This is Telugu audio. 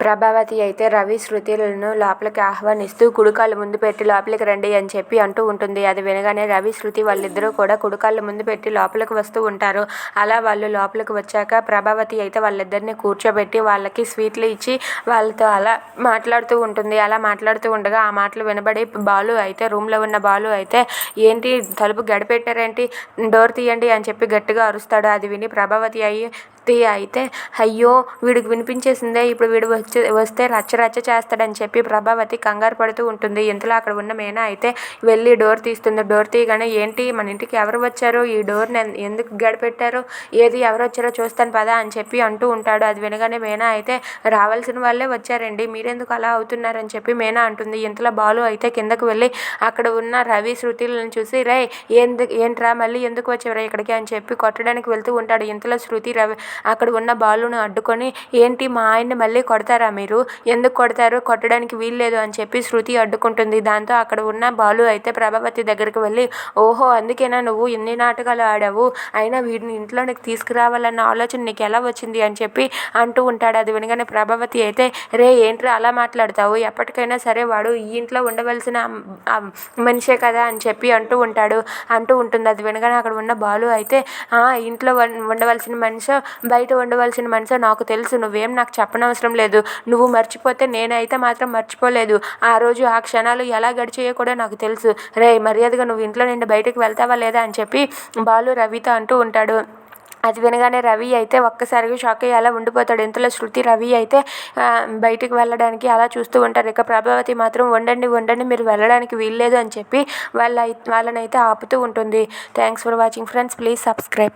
ప్రభావతి అయితే రవి, శృతిలను లోపలికి ఆహ్వానిస్తూ కుడికాళ్ళు ముందు పెట్టి లోపలికి రండి అని చెప్పి అంటూ ఉంటుంది. అది వినగానే రవి, శృతి వాళ్ళిద్దరూ కూడా కుడికాళ్ళు ముందు పెట్టి లోపలికి వస్తూ ఉంటారు. అలా వాళ్ళు లోపలికి వచ్చాక ప్రభావతి అయితే వాళ్ళిద్దరిని కూర్చోబెట్టి వాళ్ళకి స్వీట్లు ఇచ్చి వాళ్ళతో అలా మాట్లాడుతూ ఉంటుంది. అలా మాట్లాడుతూ ఉండగా ఆ మాటలు వినబడి బాలు అయితే రూమ్లో ఉన్న బాలు అయితే ఏంటి తలుపు గడిపెట్టారేంటి, డోర్ తీయండి అని చెప్పి గట్టిగా అరుస్తాడు. అది విని ప్రభావతి అయితే అయ్యో వీడికి వినిపించేసిందే, ఇప్పుడు వీడు వస్తే రచ్చ చేస్తాడని చెప్పి ప్రభావతి కంగారు పడుతూ ఉంటుంది. ఇంతలో అక్కడ ఉన్న మీనా అయితే వెళ్ళి డోర్ తీస్తుంది. డోర్ తీయగానే ఏంటి మన ఇంటికి ఎవరు వచ్చారు, ఈ డోర్ని ఎందుకు గడిపెట్టారు, ఏది ఎవరు వచ్చారో చూస్తాను పదా అని చెప్పి అంటూ ఉంటాడు. అది వినగానే మీనా అయితే రావాల్సిన వాళ్ళే వచ్చారండి, మీరెందుకు అలా అవుతున్నారని చెప్పి మీనా అంటుంది. ఇంతలో బాలు అయితే కిందకు వెళ్ళి అక్కడ ఉన్న రవి, శృతిలను చూసి రే ఏంట్రా మళ్ళీ ఎందుకు వచ్చారా ఇక్కడికి అని చెప్పి కొట్టడానికి వెళ్తూ ఉంటాడు. ఇంతలో శృతి రవి అక్కడ ఉన్న బాలును అడ్డుకొని ఏంటి మా ఆయన్ని మళ్ళీ కొడతారా మీరు, ఎందుకు కొడతారు, కొట్టడానికి వీల్లేదు అని చెప్పి శృతి అడ్డుకుంటుంది. దాంతో అక్కడ ఉన్న బాలు అయితే ప్రభావతి దగ్గరికి వెళ్ళి ఓహో అందుకేనా నువ్వు ఎన్ని నాటకాలు ఆడావు, అయినా వీడిని ఇంట్లోనికి తీసుకురావాలన్న ఆలోచన నీకు ఎలా వచ్చింది అని చెప్పి అంటూ ఉంటాడు. అది వినగానే ప్రభావతి అయితే రే ఏంట్రా అలా మాట్లాడతావు, ఎప్పటికైనా సరే వాడు ఈ ఇంట్లో ఉండవలసిన మనిషే కదా అని చెప్పి అంటూ ఉంటుంది. అది వినగానే అక్కడ ఉన్న బాలు అయితే ఇంట్లో ఉండవలసిన మనిషో బయట ఉండవలసిన మనిషో నాకు తెలుసు, నువ్వేం నాకు చెప్పనవసరం లేదు, నువ్వు మర్చిపోతే నేనైతే మాత్రం మర్చిపోలేదు, ఆ రోజు ఆ క్షణాలు ఎలా గడిచాయో కూడా నాకు తెలుసు, రే మర్యాదగా నువ్వు ఇంట్లో నుండి బయటకు వెళ్తావా లేదా అని చెప్పి బాలు రవితో అంటూ ఉంటాడు. అది వినగానే రవి అయితే ఒక్కసారిగా షాక్ అయ్యి అలా ఉండిపోతాడు. ఇంతలో శృతి రవి అయితే బయటికి వెళ్ళడానికి అలా చూస్తూ ఉంటారు. ఇక ప్రభావతి మాత్రం ఉండండి మీరు వెళ్ళడానికి వీల్లేదు అని చెప్పి వాళ్ళనైతే ఆపుతూ ఉంటుంది. Thanks for watching friends, please subscribe.